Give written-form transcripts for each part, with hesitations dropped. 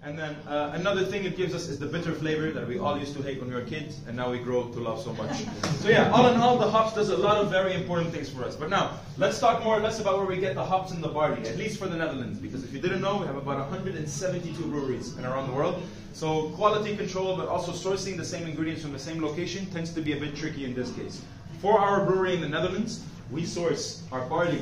And then another thing it gives us is the bitter flavor that we all used to hate when we were kids, and now we grow to love so much. So yeah, all in all, the hops does a lot of very important things for us. But now, let's talk more or less about where we get the hops and the barley, at least for the Netherlands. Because if you didn't know, we have about 172 breweries around the world. So quality control, but also sourcing the same ingredients from the same location tends to be a bit tricky in this case. For our brewery in the Netherlands, we source our barley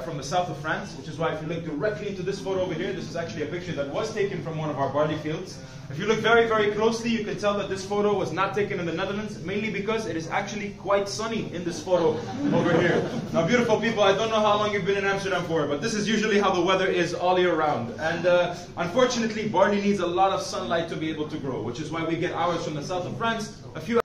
from the south of France, which is why if you look directly into this photo over here, this is actually a picture that was taken from one of our barley fields. If you look very, very closely, you can tell that this photo was not taken in the Netherlands, mainly because it is actually quite sunny in this photo over here. Now, beautiful people, I don't know how long you've been in Amsterdam for, but this is usually how the weather is all year round. And unfortunately, barley needs a lot of sunlight to be able to grow, which is why we get ours from the south of France, a few